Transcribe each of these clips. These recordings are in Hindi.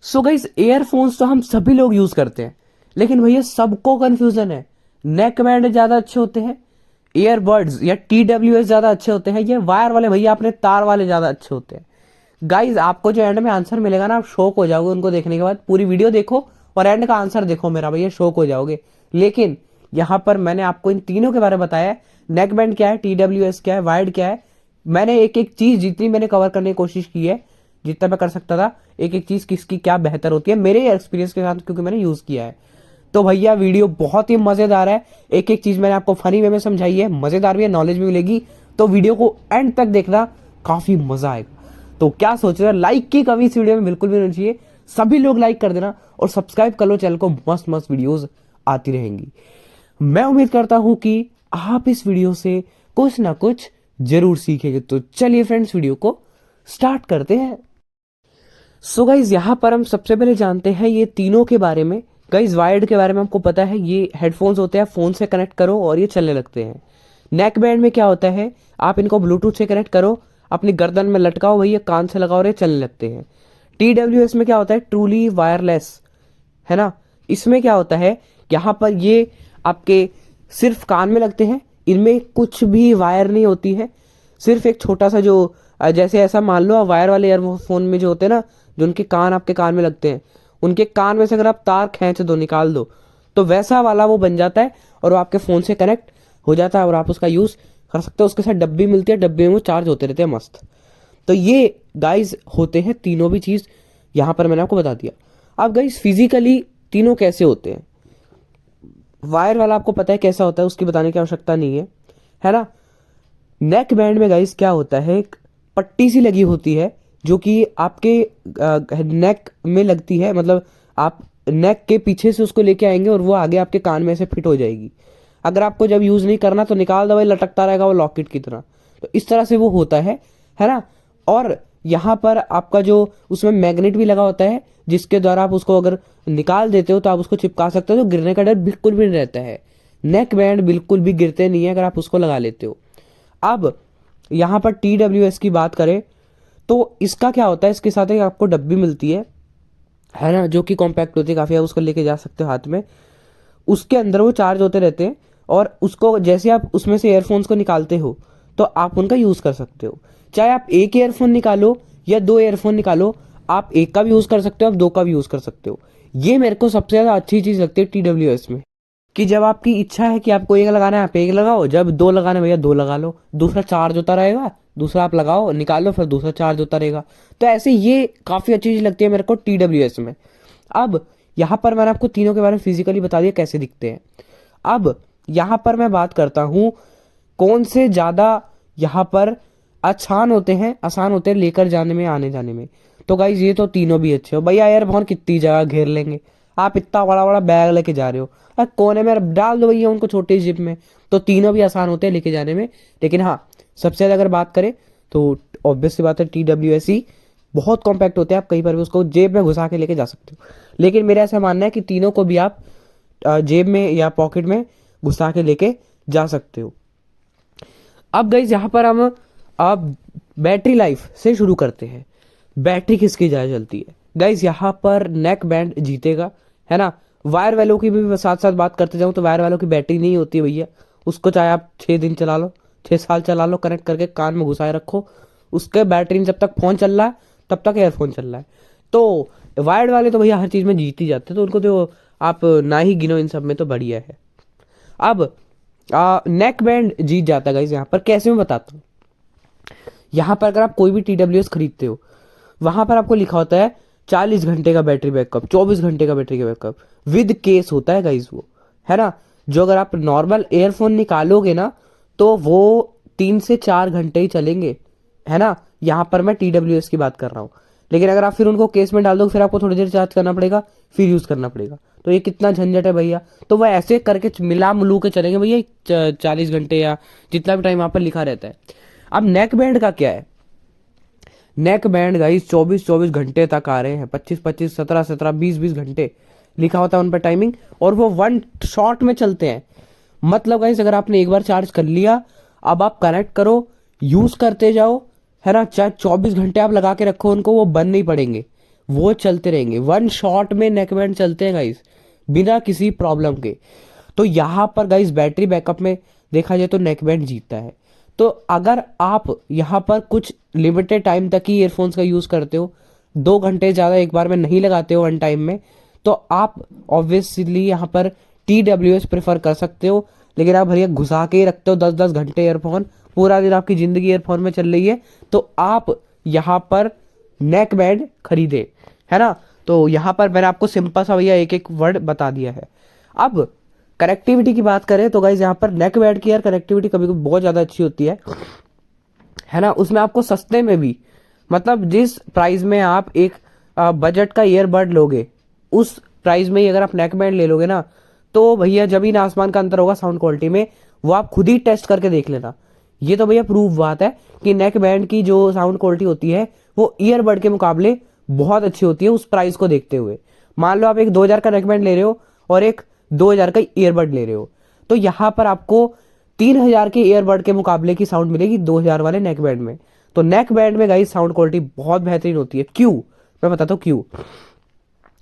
सो गाइस, एयरफोन्स तो हम सभी लोग यूज करते हैं, लेकिन भैया सबको कंफ्यूजन है। नेक बैंड ज्यादा अच्छे होते हैं, ईयरबड्स या TWS ज्यादा अच्छे होते हैं, ये वायर वाले भैया अपने तार वाले ज्यादा अच्छे होते हैं। गाइज, आपको जो एंड में आंसर मिलेगा ना, आप शॉक हो जाओगे उनको देखने के बाद। पूरी वीडियो देखो और एंड का आंसर देखो मेरा, भैया शॉक हो जाओगे। लेकिन यहाँ पर मैंने आपको इन तीनों के बारे में बताया है। नेक बैंड क्या है, TWS क्या है, वायर्ड क्या है। मैंने एक एक चीज जितनी मैंने कवर करने की कोशिश की है, जितना मैं कर सकता था, एक एक चीज किसकी क्या बेहतर होती है मेरे एक्सपीरियंस के साथ, क्योंकि मैंने यूज किया है। तो भैया वीडियो बहुत ही मजेदार है। एक एक चीज मैंने आपको फनी वे में समझाई है, मजेदार भी है, नॉलेज भी मिलेगी। तो वीडियो को एंड तक देखना, काफी मजा आएगा। तो क्या सोच रहे हो, लाइक की कमी इस वीडियो में बिल्कुल भी नहीं चाहिए। सभी लोग लाइक कर देना और सब्सक्राइब कर लो चैनल को, मस्त मस्त वीडियोस आती रहेंगी। मैं उम्मीद करता हूं कि आप इस वीडियो से कुछ ना कुछ जरूर सीखेंगे। तो चलिए फ्रेंड्स, वीडियो को स्टार्ट करते हैं। सो गाइज, यहाँ पर हम सबसे पहले जानते हैं ये तीनों के बारे में। गाइज, वायर्ड के बारे में हमको पता है, ये हेडफोन्स होते हैं, फोन से कनेक्ट करो और ये चलने लगते हैं। नेक बैंड में क्या होता है, आप इनको ब्लूटूथ से कनेक्ट करो, अपनी गर्दन में लटकाओ, भैया कान से लगाओ और ये चलने लगते हैं। TWS में क्या होता है, ट्रूली वायरलेस, है ना। इसमें क्या होता है, यहाँ पर ये आपके सिर्फ कान में लगते हैं, इनमें कुछ भी वायर नहीं होती है। सिर्फ एक छोटा सा जो जैसे ऐसा मान लो, वायर वाले ईयरफोन में जो होते हैं ना, जो उनके कान आपके कान में लगते हैं, उनके कान में से अगर आप तार खींच दो, निकाल दो, तो वैसा वाला वो बन जाता है और वो आपके फ़ोन से कनेक्ट हो जाता है और आप उसका यूज़ कर सकते हो। उसके साथ डब्बी मिलती है, डब्बे में वो चार्ज होते रहते हैं मस्त। तो ये गाइज होते हैं तीनों भी चीज़, यहाँ पर मैंने आपको बता दिया। अब गाइज, फिजिकली तीनों कैसे होते हैं। वायर वाला आपको पता है कैसा होता है, उसकी बताने की आवश्यकता नहीं है ना। नेक बैंड में गाइज क्या होता है, एक पट्टी सी लगी होती है जो कि आपके नेक में लगती है, मतलब आप नेक के पीछे से उसको लेके आएंगे और वो आगे आपके कान में से फिट हो जाएगी। अगर आपको जब यूज़ नहीं करना तो निकाल दो, भाई लटकता रहेगा वो लॉकेट की तरह। तो इस तरह से वो होता है ना। और यहाँ पर आपका जो उसमें मैग्नेट भी लगा होता है, जिसके द्वारा आप उसको अगर निकाल देते हो तो आप उसको चिपका सकते हो, तो गिरने का डर बिल्कुल भी नहीं रहता है। नेक बैंड बिल्कुल भी गिरते नहीं है अगर आप उसको लगा लेते हो। अब यहाँ पर TWS की बात करें तो इसका क्या होता है, इसके साथ एक आपको डब्बी मिलती है ना, जो कि कॉम्पैक्ट होती है काफ़ी, आप उसको लेके जा सकते हो हाथ में। उसके अंदर वो चार्ज होते रहते हैं और उसको जैसे आप उसमें से ईयरफोन्स को निकालते हो तो आप उनका यूज़ कर सकते हो। चाहे आप एक ईयरफोन निकालो या दो ईयरफोन निकालो, आप एक का भी यूज़ कर सकते हो, आप दो का भी यूज़ कर सकते हो। ये मेरे को सबसे ज़्यादा अच्छी चीज़ लगती है TWS में, कि जब आपकी इच्छा है कि आपको एक लगाना है आप एक लगाओ, जब दो लगाना है भैया दो लगा लो, दूसरा चार्ज होता रहेगा, दूसरा आप लगाओ निकालो फिर दूसरा चार्ज होता रहेगा। तो ऐसे ये काफ़ी अच्छी चीज़ लगती है मेरे को TWS में। अब यहाँ पर मैंने आपको तीनों के बारे में फिजिकली बता दिया कैसे दिखते हैं। अब यहाँ पर मैं बात करता हूँ कौन से ज़्यादा यहाँ पर आसान होते हैं लेकर जाने में, आने जाने में। तो गाइज, ये तो तीनों भी अच्छे हो भैया। एयरफोन कितनी जगह घेर लेंगे, आप इतना बड़ा बड़ा बैग लेके जा रहे हो, कोने में डाल दो भैया उनको छोटी जिप में। तो तीनों भी आसान होते हैं लेके जाने में। लेकिन हाँ, सबसे ज़्यादा अगर बात करें तो ऑब्वियस सी बात है TWS ही। बहुत कॉम्पैक्ट होते हैं, आप कहीं पर भी उसको जेब में घुसा के लेके जा सकते हो। लेकिन मेरा ऐसा मानना है कि तीनों को भी आप जेब में या पॉकेट में घुसा के लेके जा सकते हो। अब गाइस, यहाँ पर हम अब बैटरी लाइफ से शुरू करते हैं। बैटरी किसकी ज़्यादा चलती है गाइस, यहाँ पर नेक बैंड जीतेगा, है ना। वायर वालों की भी साथ साथ बात करते जाऊँ तो वायर वालों की बैटरी नहीं होती है भैया। उसको चाहे आप 6 दिन चला लो, 6 साल चला लो, कनेक्ट करके कान में घुसाए रखो, उसके बैटरी में जब तक फ़ोन चल रहा है तब तक एयरफोन चल रहा है। तो वायर्ड वाले तो भैया हर चीज़ में जीत ही जाते हैं, तो उनको तो आप ना ही गिनो, इन सब में तो बढ़िया है। अब नेक बैंड जीत जाता है गाइस। यहाँ पर कैसे मैं बताता हूँ। यहाँ पर अगर आप कोई भी TWS खरीदते हो, वहाँ पर आपको लिखा होता है 40 घंटे का बैटरी बैकअप, 24 घंटे का बैटरी का बैकअप, विद केस होता है गाइस वो, है ना। जो अगर आप नॉर्मल एयरफोन निकालोगे ना तो वो 3 से 4 घंटे ही चलेंगे, है ना। यहाँ पर मैं TWS की बात कर रहा हूँ। लेकिन अगर आप फिर उनको केस में डाल दो, फिर आपको थोड़ी देर चार्ज करना पड़ेगा, फिर यूज़ करना पड़ेगा। तो ये कितना झंझट है भैया। तो वह ऐसे करके मिला मिलू के चलेंगे भैया 40 घंटे या जितना भी टाइम यहाँ पर लिखा रहता है। अब नेक बैंड का क्या है, नेक बैंड गाइस 24 घंटे तक आ रहे हैं, 25 17 20 घंटे लिखा होता है उन पर टाइमिंग, और वो वन शॉट में चलते हैं। मतलब गाइस, अगर आपने एक बार चार्ज कर लिया, अब आप कनेक्ट करो, यूज करते जाओ, है ना। चाहे 24 घंटे आप लगा के रखो उनको, वो बंद नहीं पड़ेंगे, वो चलते रहेंगे, वन शॉट में नेक बैंड चलते हैं गाइस, बिना किसी प्रॉब्लम के। तो यहाँ पर गाइस बैटरी बैकअप में देखा जाए तो नेक बैंड जीतता है। तो अगर आप यहाँ पर कुछ लिमिटेड टाइम तक ही ईयरफोन्स का यूज़ करते हो, 2 घंटे ज़्यादा एक बार में नहीं लगाते हो वन टाइम में, तो आप ऑब्वियसली यहाँ पर TWS प्रेफर कर सकते हो। लेकिन आप भैया घुसा के ही रखते हो 10-10 घंटे ईयरफोन, पूरा दिन आपकी ज़िंदगी ईयरफोन में चल रही है, तो आप यहाँ पर नेक बैंड खरीदे, है ना। तो यहाँ पर मैंने आपको सिंपल सा भैया एक एक वर्ड बता दिया है। अब कनेक्टिविटी की बात करें तो गाइज यहाँ पर नेक बैंड की यार कनेक्टिविटी कभी कभी बहुत ज़्यादा अच्छी होती है ना। उसमें आपको सस्ते में भी, मतलब जिस प्राइस में आप एक बजट का ईयरबड लोगे, उस प्राइस में ही अगर आप नेक बैंड ले लोगे ना, तो भैया जमीन आसमान का अंतर होगा साउंड क्वालिटी में। वो आप खुद ही टेस्ट करके देख लेना। ये तो भैया प्रूफ बात है कि नेक बैंड की जो साउंड क्वालिटी होती है वो ईयरबड के मुकाबले बहुत अच्छी होती है उस प्राइस को देखते हुए। मान लो आप एक 2000 का नेक बैंड ले रहे हो और एक 2000 का ईयरबड ले रहे हो, तो यहाँ पर आपको 3000 के ईयरबड के मुकाबले की साउंड मिलेगी 2000 वाले नेक बैंड में। तो नेक बैंड में गाइज साउंड क्वालिटी बहुत बेहतरीन होती है। क्यों, मैं बताता हूँ क्यों।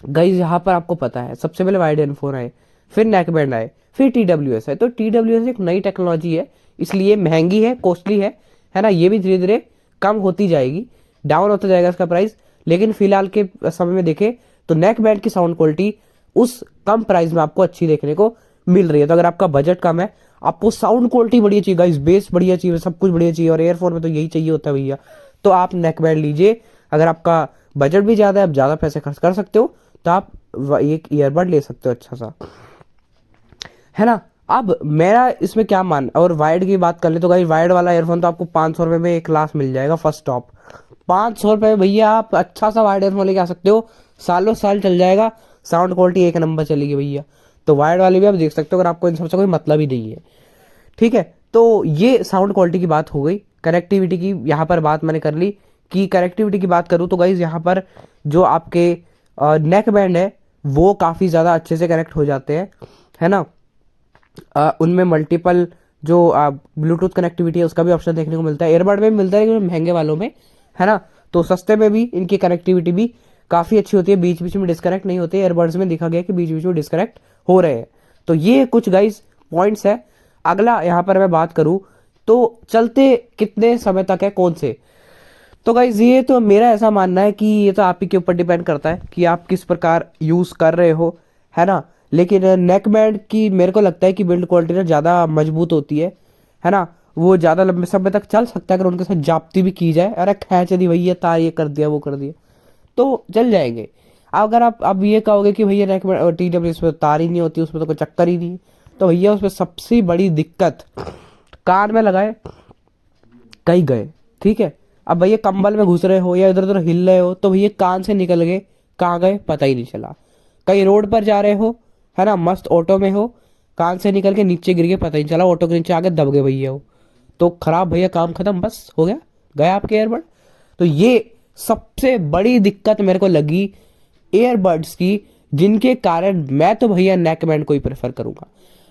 गाइज यहाँ पर आपको पता है सबसे पहले वाइड एयरफोन आए, फिर नेक बैंड आए, फिर TWS है। तो TWS एक नई टेक्नोलॉजी है, इसलिए महंगी है, कॉस्टली है ना। ये भी धीरे धीरे कम होती जाएगी, डाउन होता जाएगा इसका प्राइस। लेकिन फिलहाल के समय में देखें तो नेक बैंड की साउंड क्वालिटी उस कम प्राइस में आपको अच्छी देखने को मिल रही है। तो अगर आपका बजट कम है, आपको साउंड क्वालिटी बढ़िया चाहिए गाइस, बेस बढ़िया चाहिए, सब कुछ बढ़िया चाहिए, और एयरफोन में तो यही चाहिए होता है भैया, तो आप नेक बैंड लीजिए। अगर आपका बजट भी ज़्यादा है, आप ज़्यादा पैसे खर्च कर सकते हो, तो आप एक ईयरबड ले सकते हो अच्छा सा, है ना। अब मेरा इसमें क्या मान, और वायर्ड की बात कर ले तो गाइस वायर्ड वाला ईयरफोन तो आपको 500 रुपये में एक क्लास मिल जाएगा फर्स्ट टॉप। 500 रुपये भैया आप अच्छा सा वायर्ड ईयरफोन लेके आ सकते हो, सालों साल चल जाएगा, साउंड क्वालिटी एक नंबर चलेगी भैया। तो वायर्ड वाली भी आप देख सकते हो अगर आपको इन सबसे कोई मतलब ही नहीं है, ठीक है। तो ये साउंड क्वालिटी की बात हो गई। कनेक्टिविटी की यहाँ पर बात मैंने कर ली कि कनेक्टिविटी की बात करूँ तो गाइज यहाँ पर जो आपके नेक बैंड है वो काफ़ी ज़्यादा अच्छे से कनेक्ट हो जाते हैं, है ना। उनमें मल्टीपल जो ब्लूटूथ कनेक्टिविटी है उसका भी ऑप्शन देखने को मिलता है, एयरबड में भी मिलता है लेकिन महंगे वालों में, है ना। तो सस्ते में भी इनकी कनेक्टिविटी भी काफ़ी अच्छी होती है, बीच बीच में डिस्कनेक्ट नहीं होते। एयरबड्स में देखा गया कि बीच बीच में डिस्कनेक्ट हो रहे हैं। तो ये कुछ गाइज पॉइंट्स है। अगला यहाँ पर मैं बात करूँ तो चलते कितने समय तक है कौन से, तो गाइज ये तो मेरा ऐसा मानना है कि ये तो आप ही के ऊपर डिपेंड करता है कि आप किस प्रकार यूज़ कर रहे हो, है ना। लेकिन नेक बैंड की मेरे को लगता है कि बिल्ड क्वालिटी ना ज़्यादा मजबूत होती है ना। वो ज़्यादा लंबे समय तक चल सकता है अगर उनके साथ जाप्ती भी की जाए, अरे खींच दी भैया तार, ये कर दिया वो कर दिया, तो चल जाएंगे। अगर आप अब ये कहोगे कि भैया नेक बैंड TWS में तार ही नहीं होती, उसमें तो कोई चक्कर ही नहीं, तो भैया उसमें सबसे बड़ी दिक्कत कान में लगाए कहीं गए, ठीक है। अब भैया कंबल में घुस रहे हो या इधर उधर हिल रहे हो तो भैया कान से निकल गए, कहाँ गए पता ही नहीं चला। कहीं रोड पर जा रहे हो, है ना, मस्त ऑटो में हो, कान से निकल के नीचे गिर गए, पता ही नहीं चला, ऑटो के नीचे आके दब गए भैया वो, तो खराब भैया, काम खत्म, बस हो गया, गया आपके एयरबड। तो ये सबसे बड़ी दिक्कत मेरे को लगी एयरबड्स की, जिनके कारण मैं तो भैया नेक बैंड को ही प्रेफर करूंगा।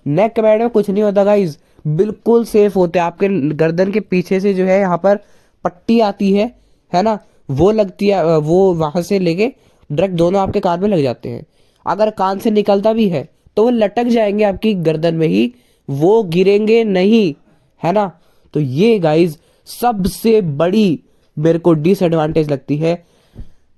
नेक बैंड में कुछ नहीं होता गाइज, बिल्कुल सेफ होते हैं। आपके गर्दन के पीछे से जो है यहाँ पर पट्टी आती है ना, वो लगती है, वो वहां से लेके डायरेक्ट दोनों आपके कान में लग जाते हैं। अगर कान से निकलता भी है तो वो लटक जाएंगे आपकी गर्दन में ही, वो गिरेंगे नहीं, है ना। तो ये गाइज सबसे बड़ी मेरे को डिसएडवांटेज लगती है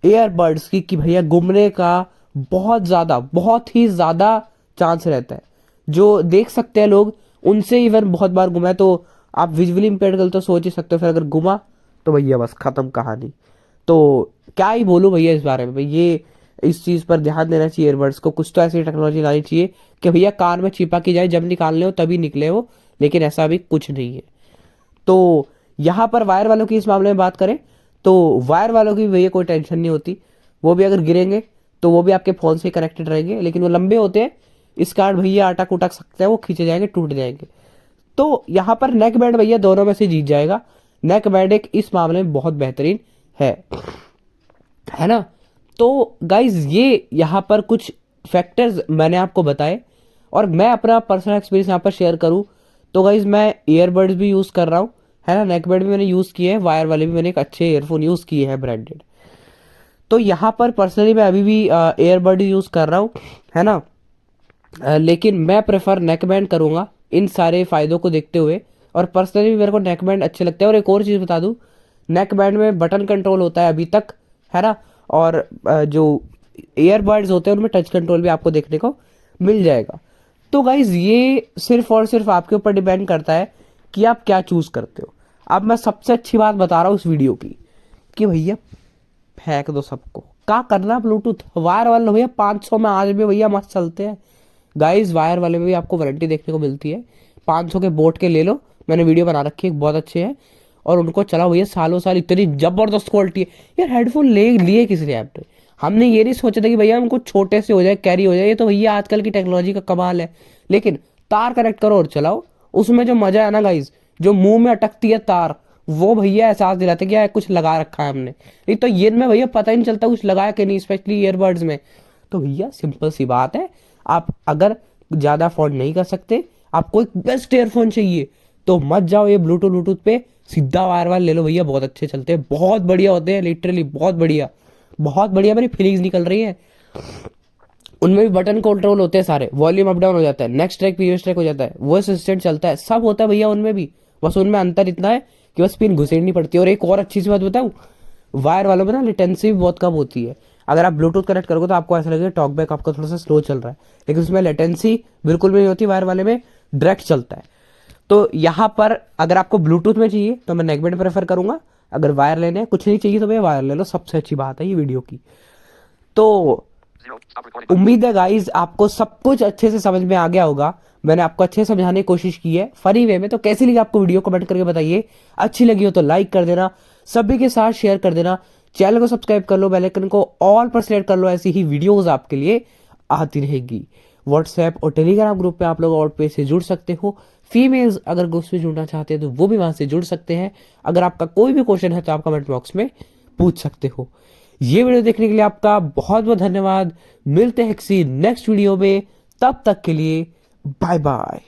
एयरबड्स की, कि भैया घूमने का बहुत ही ज्यादा चांस रहता है। जो देख सकते हैं लोग उनसे इवन बहुत बार घुमा है, तो आप विजुअली इम्पेयर्ड कर तो सोच ही सकते हो, फिर अगर घुमा तो भैया बस खत्म कहानी। तो क्या ही बोलूं भैया इस बारे में, भाई ये इस चीज़ पर ध्यान देना चाहिए एयरबड्स को, कुछ तो ऐसी टेक्नोलॉजी लानी चाहिए कि भैया कान में छिपा की जाए, जब निकालने हो तभी निकले हो, लेकिन ऐसा अभी कुछ नहीं है। तो यहाँ पर वायर वालों की इस मामले में बात करें तो वायर वालों की भैया कोई टेंशन नहीं होती, वो भी अगर गिरेंगे तो वो भी आपके फ़ोन से कनेक्टेड रहेंगे, लेकिन वो लंबे होते हैं, इस कारण भैया अटक उटक सकते हैं, वो खींचे जाएंगे, टूट जाएंगे। तो यहाँ पर नेक बैंड भैया दोनों में से जीत जाएगा। नेक बैंड एक इस मामले में बहुत बेहतरीन है ना। तो गाइज ये यहाँ पर कुछ फैक्टर्स मैंने आपको बताए, और मैं अपना पर्सनल एक्सपीरियंस यहाँ पर शेयर करूँ तो गाइज मैं ईयरबड्स भी यूज़ कर रहा हूँ, है ना, नेक बैंड भी मैंने यूज़ किए हैं, वायर वाले भी मैंने एक अच्छे ईयरफोन यूज़ किए हैं ब्रांडेड। तो यहाँ पर पर्सनली मैं अभी भी एयरबड यूज़ कर रहा हूँ, है ना। लेकिन मैं प्रेफर नेकबैंड करूँगा इन सारे फ़ायदों को देखते हुए, और पर्सनली मेरे को नेकबैंड अच्छे लगते हैं। और एक और चीज़ बता दूँ, नेकबैंड में बटन कंट्रोल होता है अभी तक, है ना। और जो ईयरबड्स होते हैं उनमें टच कंट्रोल भी आपको देखने को मिल जाएगा। तो गाइज़ ये सिर्फ और सिर्फ आपके ऊपर डिपेंड करता है कि आप क्या चूज़ करते हो। अब मैं सबसे अच्छी बात बता रहा हूँ इस वीडियो की, कि भैया फेंक दो सबको, क्या करना ब्लूटूथ वायर वाले भैया 500 में आज भी भैया मस्त चलते हैं। गाइस वायर वाले में भी आपको वारंटी देखने को मिलती है। 500 के बोट के ले लो, मैंने वीडियो बना रखी है, बहुत अच्छे हैं, और उनको चलाओ भैया सालों साल, इतनी जबरदस्त क्वालिटी है। यार हेडफोन ले लिए किस लिए आपने? हमने ये नहीं सोचा था कि भैया हमको छोटे से हो जाए, कैरी हो जाए, ये तो भैया आजकल की टेक्नोलॉजी का कमाल है। लेकिन तार कनेक्ट करो और चलाओ, उसमें जो मजा है ना गाइज, जो मुंह में अटकती है तार, वो भैया एहसास दिलाते कि यार कुछ लगा रखा है हमने। नहीं तो ये में भैया पता ही नहीं चलता कुछ लगाया कि नहीं, स्पेशली ईयरबड्स में। तो भैया सिंपल सी बात है, आप अगर ज़्यादा अफोर्ड नहीं कर सकते, आपको एक बेस्ट ईयरफोन चाहिए, तो मत जाओ ये ब्लूटूथ ब्लूटूथ पे, सीधा वायर वाले ले लो भैया, बहुत अच्छे चलते हैं, बहुत बढ़िया होते हैं, लिटरली बहुत बढ़िया, बहुत बढ़िया। मेरी फीलिंग्स निकल रही है। उनमें भी बटन कंट्रोल होते हैं सारे, वॉल्यूम अप डाउन हो जाता है, नेक्स्ट ट्रैक प्रीवियस ट्रैक हो जाता है, वॉइस असिस्टेंट चलता है, सब होता है भैया उनमें भी। बस उनमें अंतर इतना है कि बस पिन घुसेड़नी पड़ती है। और एक और अच्छी सी बात बताऊँ, वायर वालों में ना लेटेंसी भी बहुत कम होती है। अगर आप ब्लूटूथ कनेक्ट करोगे तो आपको ऐसा लगेगा टॉक बैक आपका थोड़ा सा स्लो चल रहा है, लेकिन उसमें लेटेंसी बिल्कुल भी नहीं होती, वायर वाले में डायरेक्ट चलता है। तो यहाँ पर अगर आपको ब्लूटूथ में चाहिए तो मैं नेकबैंड प्रेफर करूंगा, अगर वायर लेने कुछ नहीं चाहिए तो भैया वायर ले लो, सबसे अच्छी बात है ये वीडियो की। तो उम्मीद है गाइज आपको सब कुछ अच्छे से समझ में आ गया होगा, मैंने आपको अच्छे से समझाने की कोशिश की है फनी वे में। तो कैसी लगी आपको वीडियो, कमेंट करके बताइए। अच्छी लगी हो तो लाइक कर देना, सभी के साथ शेयर कर देना, चैनल को सब्सक्राइब कर लो, बेल आइकन को ऑल पर सेलेक्ट कर लो, ऐसी ही वीडियोस आपके लिए आती रहेगी। व्हाट्सएप और टेलीग्राम ग्रुप पे आप लोग और पे से जुड़ सकते हो। फीमेल्स अगर ग्रुप में जुड़ना चाहते हैं तो वो भी वहां से जुड़ सकते हैं। अगर आपका कोई भी क्वेश्चन है तो आप कमेंट बॉक्स में पूछ सकते हो। ये वीडियो देखने के लिए आपका बहुत बहुत धन्यवाद। मिलते हैं किसी नेक्स्ट वीडियो में, तब तक के लिए बाय बाय।